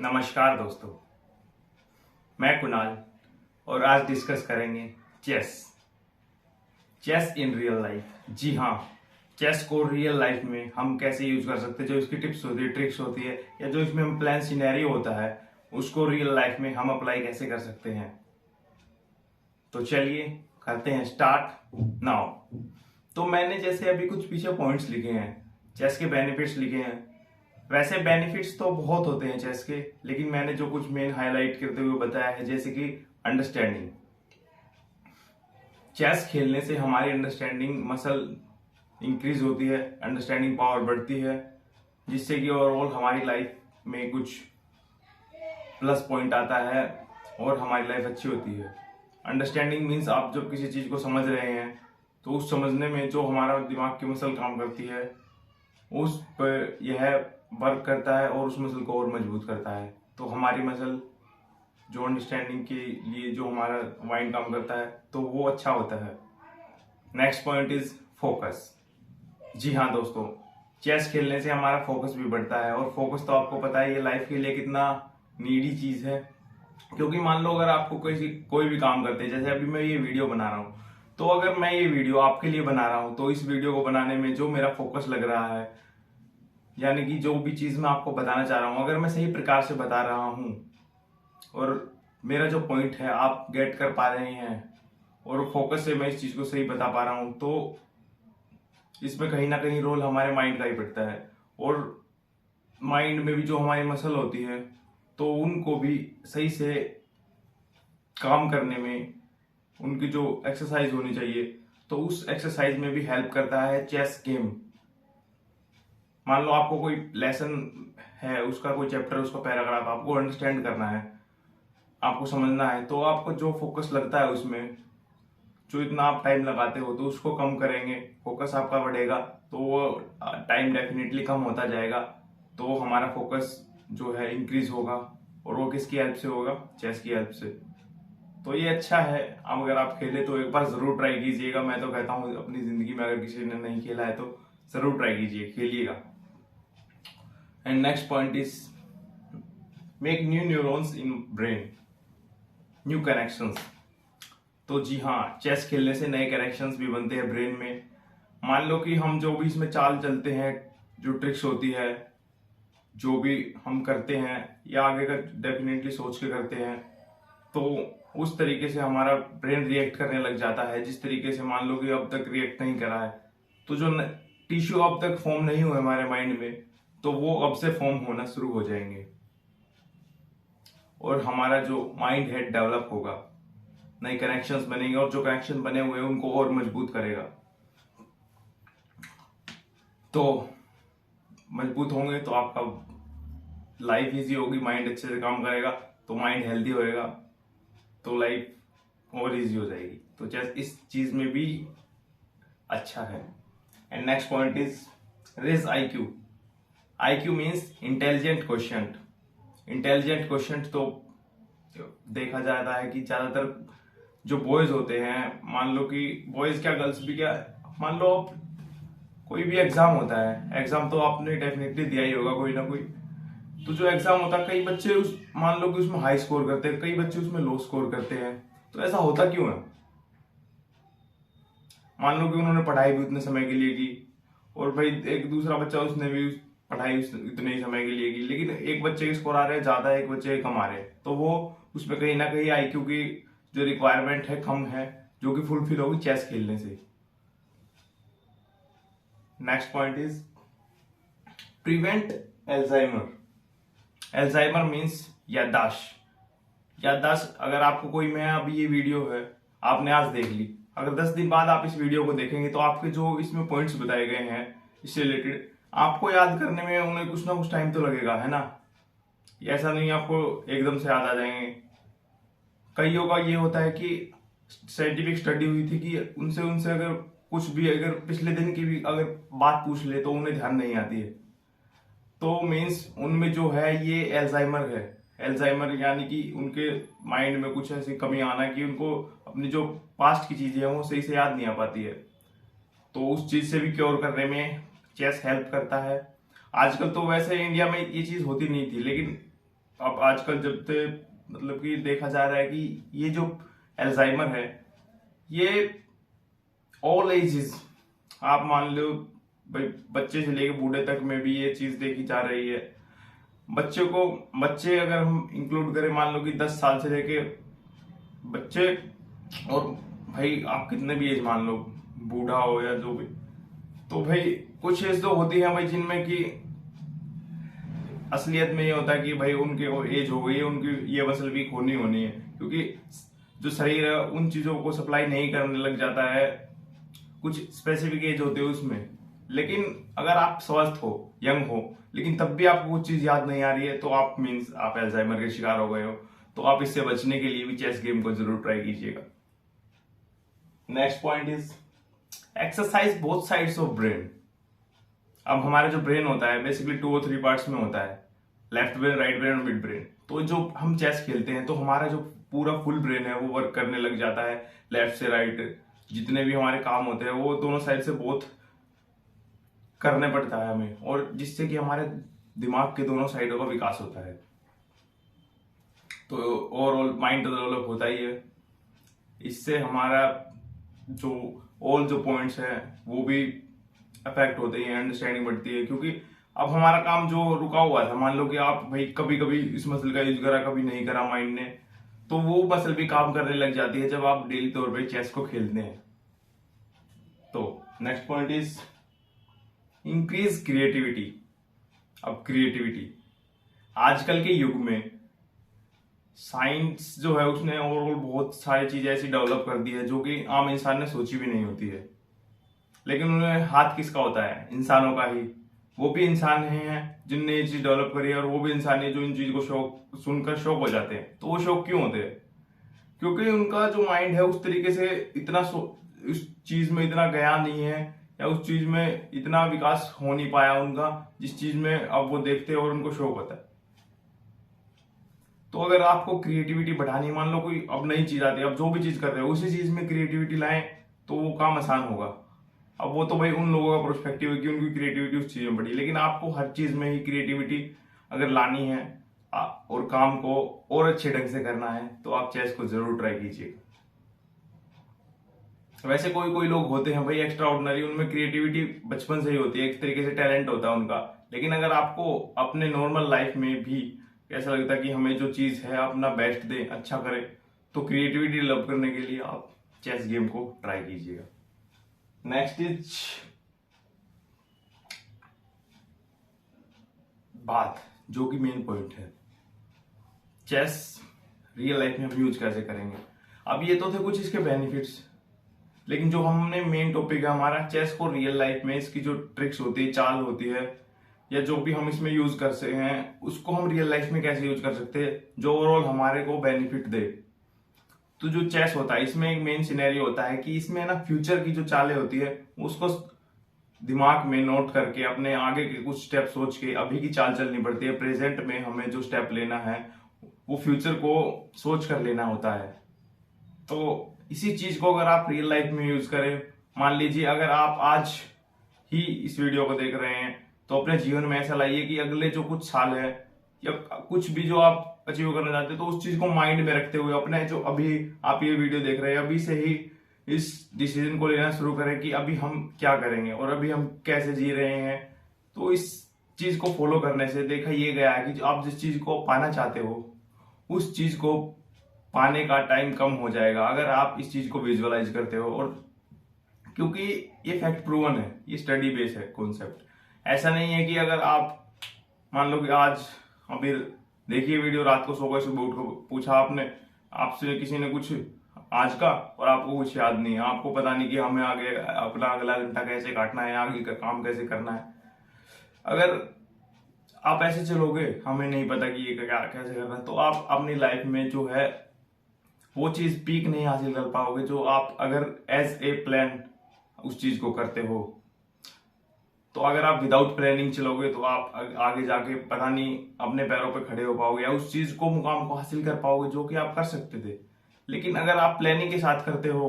नमस्कार दोस्तों, मैं कुणाल और आज डिस्कस करेंगे चेस इन रियल लाइफ। जी हाँ, चेस को रियल लाइफ में हम कैसे यूज कर सकते हैं, जो इसकी टिप्स होती है, ट्रिक्स होती है, या जो इसमें हम प्लान सिनेरियो होता है उसको रियल लाइफ में हम अप्लाई कैसे कर सकते हैं। तो चलिए करते हैं स्टार्ट नाउ। तो मैंने जैसे अभी कुछ पीछे पॉइंट्स लिखे हैं, चेस के बेनिफिट्स लिखे हैं। वैसे बेनिफिट्स तो बहुत होते हैं चेस के, लेकिन मैंने जो कुछ मेन हाईलाइट करते हुए बताया है, जैसे कि अंडरस्टैंडिंग। चेस खेलने से हमारी अंडरस्टैंडिंग मसल इंक्रीज होती है, अंडरस्टैंडिंग पावर बढ़ती है, जिससे कि ओवरऑल हमारी लाइफ में कुछ प्लस पॉइंट आता है और हमारी लाइफ अच्छी होती है। अंडरस्टैंडिंग मीन्स आप जब किसी चीज को समझ रहे हैं तो उस समझने में जो हमारा दिमाग की मसल काम करती है उस पर यह वर्क करता है और उस मसल को और मजबूत करता है। तो हमारी मसल जो अंडरस्टैंडिंग के लिए जो हमारा माइंड काम करता है तो वो अच्छा होता है। Next point is focus. जी हाँ दोस्तों, चेस खेलने से हमारा फोकस भी बढ़ता है, और फोकस तो आपको पता है ये लाइफ के लिए कितना नीडी चीज है। क्योंकि मान लो अगर आपको कोई भी काम करते हैं, जैसे अभी मैं ये वीडियो बना रहा हूँ, तो अगर मैं ये वीडियो आपके लिए बना रहा हूँ तो इस वीडियो को बनाने में जो मेरा फोकस लग रहा है, यानी कि जो भी चीज मैं आपको बताना चाह रहा हूँ, अगर मैं सही प्रकार से बता रहा हूँ और मेरा जो पॉइंट है आप गेट कर पा रहे हैं और फोकस से मैं इस चीज को सही बता पा रहा हूँ, तो इसमें कहीं ना कहीं रोल हमारे माइंड का ही पड़ता है। और माइंड में भी जो हमारी मसल होती है तो उनको भी सही से काम करने में उनकी जो एक्सरसाइज होनी चाहिए, तो उस एक्सरसाइज में भी हेल्प करता है चेस गेम। मान लो आपको कोई लेसन है, उसका कोई चैप्टर, उसका पैराग्राफ आपको अंडरस्टैंड करना है, आपको समझना है, तो आपको जो फोकस लगता है उसमें, जो इतना आप टाइम लगाते हो, तो उसको कम करेंगे, फोकस आपका बढ़ेगा, तो वो टाइम डेफिनेटली कम होता जाएगा। तो हमारा फोकस जो है इंक्रीज होगा, और वो किसकी हेल्प से होगा? चेस की हेल्प से। तो ये अच्छा है, अब अगर आप खेले तो एक बार जरूर ट्राई कीजिएगा। मैं तो कहता हूँ अपनी जिंदगी में अगर किसी ने नहीं खेला है तो जरूर ट्राई कीजिए, खेलिएगा। And next point is make new neurons in brain, new connections. तो जी हाँ, चेस खेलने से नए कनेक्शंस भी बनते हैं ब्रेन में। मान लो कि हम जो भी इसमें चाल चलते हैं, जो ट्रिक्स होती है, जो भी हम करते हैं या आगे का डेफिनेटली सोच के करते हैं, तो उस तरीके से हमारा ब्रेन रिएक्ट करने लग जाता है जिस तरीके से मान लो कि अब तक रिएक्ट नहीं करा है। तो जो टिश्यू अब तक फॉर्म नहीं हुए हमारे माइंड में, तो वो अब से फॉर्म होना शुरू हो जाएंगे, और हमारा जो माइंड है डेवलप होगा, नए कनेक्शंस बनेंगे, और जो कनेक्शन बने हुए हैं उनको और मजबूत करेगा। तो मजबूत होंगे तो आपका लाइफ इजी होगी, माइंड अच्छे से काम करेगा, तो माइंड हेल्दी होएगा, तो लाइफ और इजी हो जाएगी। तो चेस इस चीज में भी अच्छा है। And next point is raise IQ। IQ means intelligent question. Intelligent question तो देखा जाता है कि ज्यादातर जो बॉयज होते हैं, मान लो कि बॉयज क्या गर्ल्स भी क्या, मान लो आप कोई भी एग्जाम होता है, एग्जाम तो आपने डेफिनेटली दिया ही होगा कोई ना कोई। तो जो एग्जाम होता है, कई बच्चे उस मान लो कि उसमें हाई स्कोर करते हैं, कई बच्चे उसमें लो स्कोर करते हैं। तो ऐसा होता क्यों है? मान लो कि उन्होंने पढ़ाई भी उतने समय के लिए की, और भाई एक दूसरा बच्चा उसने भी पढ़ाई इतने ही समय के लिए की, लेकिन एक बच्चे के स्कोर आ रहे हैं ज्यादा, एक बच्चे के कम आ रहे हैं, तो वो उसमें कहीं ना कहीं IQ की जो रिक्वायरमेंट है कम है, जो कि फुलफिल होगी चेस खेलने से। Next point is prevent Alzheimer. Alzheimer means याददाश्त। याददाश्त, अगर आपको कोई, मैं अभी ये वीडियो है आपने आज देख ली, अगर 10 दिन बाद आप इस वीडियो को देखेंगे तो आपके जो इसमें पॉइंट्स बताए गए हैं इससे रिलेटेड, आपको याद करने में उन्हें कुछ ना कुछ टाइम तो लगेगा, है ना? ऐसा नहीं आपको एकदम से याद आ जाएंगे। कईयों का ये होता है कि साइंटिफिक स्टडी हुई थी कि उनसे उनसे अगर कुछ भी, अगर पिछले दिन की भी अगर बात पूछ ले तो उन्हें ध्यान नहीं आती है। तो मीन्स उनमें जो है ये एल्जाइमर है। एल्जाइमर यानी कि उनके माइंड में कुछ ऐसी कमी आना कि उनको अपनी जो पास्ट की चीजें हैं वो सही से याद नहीं आ पाती है। तो उस चीज से भी क्योर करने में चेस हेल्प करता है। आजकल तो वैसे इंडिया में ये चीज होती नहीं थी, लेकिन अब आजकल जब से मतलब कि देखा जा रहा है कि ये जो अल्जाइमर है ये ऑल एजेस, आप मान लो भाई बच्चे से लेकर बूढ़े तक में भी ये चीज देखी जा रही है। बच्चे अगर हम इंक्लूड करें, मान लो कि 10 साल से लेके बच्चे, और भाई आप कितने भी एज मान लो, बूढ़ा हो या जो भी, तो भाई कुछ एज तो होती है भाई जिनमें कि असलियत में ये होता है कि भाई उनके एज हो गई है, उनकी ये मसल वीक होनी होनी है, क्योंकि जो शरीर है उन चीजों को सप्लाई नहीं करने लग जाता है, कुछ स्पेसिफिक एज होते हैं उसमें। लेकिन अगर आप स्वस्थ हो, यंग हो, लेकिन तब भी आपको कुछ चीज याद नहीं आ रही है, तो आप मीन्स आप अल्जाइमर के शिकार हो गए हो। तो आप इससे बचने के लिए भी चेस गेम को जरूर ट्राई कीजिएगा। Next point is exercise both sides of brain. अब हमारा जो ब्रेन होता है बेसिकली 2 और 3 पार्ट्स में होता है, लेफ्ट ब्रेन, राइट ब्रेन और मिड ब्रेन। तो जो हम चेस खेलते हैं तो हमारा जो पूरा फुल ब्रेन है वो वर्क करने लग जाता है, लेफ्ट से राइट जितने भी हमारे काम होते हैं वो दोनों साइड से बोथ करने पड़ता है हमें, और जिससे कि हमारे दिमाग के दोनों साइडों का विकास होता है। तो ओवरऑल माइंड डेवलप होता ही है, इससे हमारा जो ऑल जो पॉइंट्स है वो भी अफेक्ट होते हैं, अंडरस्टैंडिंग बढ़ती है। क्योंकि अब हमारा काम जो रुका हुआ था, मान लो कि आप भाई कभी कभी इस मसल का यूज करा, कभी नहीं करा माइंड ने, तो वो मसल भी काम करने लग जाती है जब आप डेली तौर पे चेस को खेलते हैं। तो next point is increase creativity. अब क्रिएटिविटी आजकल के युग में साइंस जो है उसने ओवरऑल बहुत सारी चीजें ऐसी डेवलप कर दी है जो कि आम इंसान ने सोची भी नहीं होती है, लेकिन उन्हें हाथ किसका होता है? इंसानों का ही। वो भी इंसान हैं जिनने ये चीज डेवलप करी है, और वो भी इंसान है जो इन चीज को शौक सुनकर शौक हो जाते हैं। तो वो शौक क्यों होते हैं? क्योंकि उनका जो माइंड है उस तरीके से इतना उस चीज में इतना गया नहीं है, या उस चीज में इतना विकास हो नहीं पाया उनका जिस चीज में अब वो देखते हैं और उनको शौक होता है। तो अगर आपको क्रिएटिविटी बढ़ानी, मान लो कोई अब नई चीज आती है, अब जो भी चीज कर रहे हो उसी चीज में क्रिएटिविटी लाएं तो वो काम आसान होगा। अब वो तो भाई उन लोगों का पर्सपेक्टिव है कि उनकी क्रिएटिविटी उस चीज में बढ़ी, लेकिन आपको हर चीज में ही क्रिएटिविटी अगर लानी है और काम को और अच्छे ढंग से करना है तो आप चेस को जरूर ट्राई कीजिए। वैसे कोई कोई लोग होते हैं भाई एक्स्ट्रा ऑर्डिनरी, उनमें क्रिएटिविटी बचपन से ही होती है, एक तरीके से टैलेंट होता है उनका। लेकिन अगर आपको अपने नॉर्मल लाइफ में भी ऐसा लगता है कि हमें जो चीज है अपना बेस्ट दे, अच्छा करे, तो क्रिएटिविटी डेवलप करने के लिए आप चेस गेम को ट्राई कीजिएगा। नेक्स्ट इज बात जो कि मेन पॉइंट है, चेस रियल लाइफ में हम यूज कैसे करेंगे। अब ये तो थे कुछ इसके बेनिफिट्स, लेकिन जो हमने मेन टॉपिक है हमारा, चेस को रियल लाइफ में इसकी जो ट्रिक्स होती है, चाल होती है, या जो भी हम इसमें यूज कर सकते हैं उसको हम रियल लाइफ में कैसे यूज कर सकते हैं जो ओवरऑल हमारे को बेनिफिट दे। तो जो चेस होता है इसमें एक मेन सिनेरियो होता है कि इसमें ना फ्यूचर की जो चालें होती है उसको दिमाग में नोट करके अपने आगे के कुछ स्टेप सोच के अभी की चाल चलनी पड़ती है। प्रेजेंट में हमें जो स्टेप लेना है वो फ्यूचर को सोच कर लेना होता है। तो इसी चीज को अगर आप रियल लाइफ में यूज करें, मान लीजिए अगर आप आज ही इस वीडियो को देख रहे हैं तो अपने जीवन में ऐसा लाइए कि अगले जो कुछ साल है या कुछ भी जो आप अचीव करना चाहते हैं तो उस चीज को माइंड में रखते हुए अपने जो अभी आप ये वीडियो देख रहे हैं अभी से ही इस डिसीजन को लेना शुरू करें कि अभी हम क्या करेंगे और अभी हम कैसे जी रहे हैं। तो इस चीज को फॉलो करने से देखा ये गया है कि आप जिस चीज को पाना चाहते हो उस चीज को पाने का टाइम कम हो जाएगा अगर आप इस चीज को विजुअलाइज करते हो। और क्योंकि ये फैक्ट प्रूवन है, ये स्टडी बेस है कॉन्सेप्ट। ऐसा नहीं है कि अगर आप मान लो कि आज अभी देखिए वीडियो, रात को सो गए, सुबह उठ को पूछा आपने, आपसे किसी ने कुछ आज का, और आपको कुछ याद नहीं है, आपको पता नहीं कि हमें आगे अपना अगला घंटा कैसे काटना है, आगे का काम कैसे करना है। अगर आप ऐसे चलोगे, हमें नहीं पता कि ये क्या कैसे करना है, तो आप अपनी लाइफ में जो है वो चीज पीक नहीं हासिल कर पाओगे जो आप अगर एज ए प्लान उस चीज को करते हो। तो अगर आप विदाउट प्लानिंग चलोगे तो आप आगे जाके पता नहीं अपने पैरों पे खड़े हो पाओगे या उस चीज को, मुकाम को हासिल कर पाओगे जो कि आप कर सकते थे। लेकिन अगर आप प्लानिंग के साथ करते हो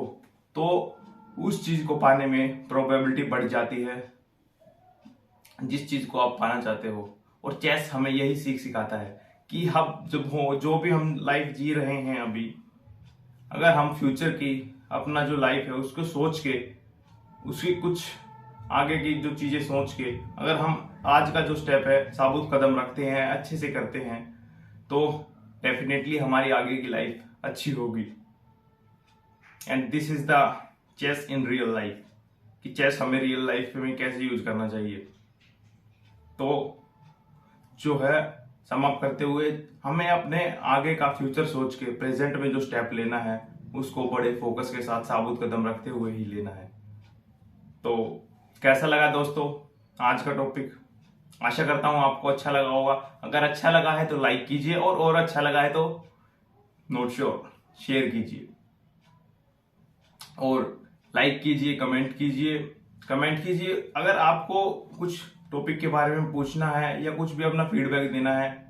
तो उस चीज को पाने में प्रोबेबिलिटी बढ़ जाती है जिस चीज को आप पाना चाहते हो। और चेस हमें यही सीख सिखाता है कि हम जो भी हम लाइफ जी रहे हैं अभी, अगर हम फ्यूचर की अपना जो लाइफ है उसको सोच के, उसकी कुछ आगे की जो चीजें सोच के अगर हम आज का जो स्टेप है साबुत कदम रखते हैं, अच्छे से करते हैं, तो डेफिनेटली हमारी आगे की लाइफ अच्छी होगी। And this is the chess in real life, कि चेस हमें रियल लाइफ में कैसे यूज करना चाहिए। तो जो है समाप्त करते हुए, हमें अपने आगे का फ्यूचर सोच के प्रेजेंट में जो स्टेप लेना है उसको बड़े फोकस के साथ साबुत कदम रखते हुए ही लेना है। तो कैसा लगा दोस्तों आज का टॉपिक? आशा करता हूं आपको अच्छा लगा होगा। अगर अच्छा लगा है तो लाइक कीजिए, और अच्छा लगा है तो नोट श्योर शेयर कीजिए, और लाइक कीजिए, कमेंट कीजिए। अगर आपको कुछ टॉपिक के बारे में पूछना है या कुछ भी अपना फीडबैक देना है,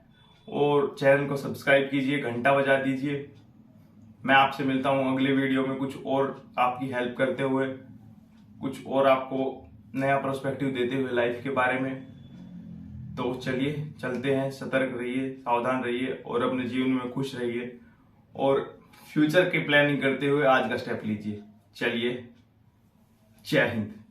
और चैनल को सब्सक्राइब कीजिए, घंटा बजा दीजिए। मैं आपसे मिलता हूं अगले वीडियो में कुछ और आपकी हेल्प करते हुए, कुछ और आपको नया पर्सपेक्टिव देते हुए लाइफ के बारे में। तो चलिए चलते हैं, सतर्क रहिए, सावधान रहिए, और अपने जीवन में खुश रहिए, और फ्यूचर की प्लानिंग करते हुए आज का स्टेप लीजिए। चलिए, जय हिंद।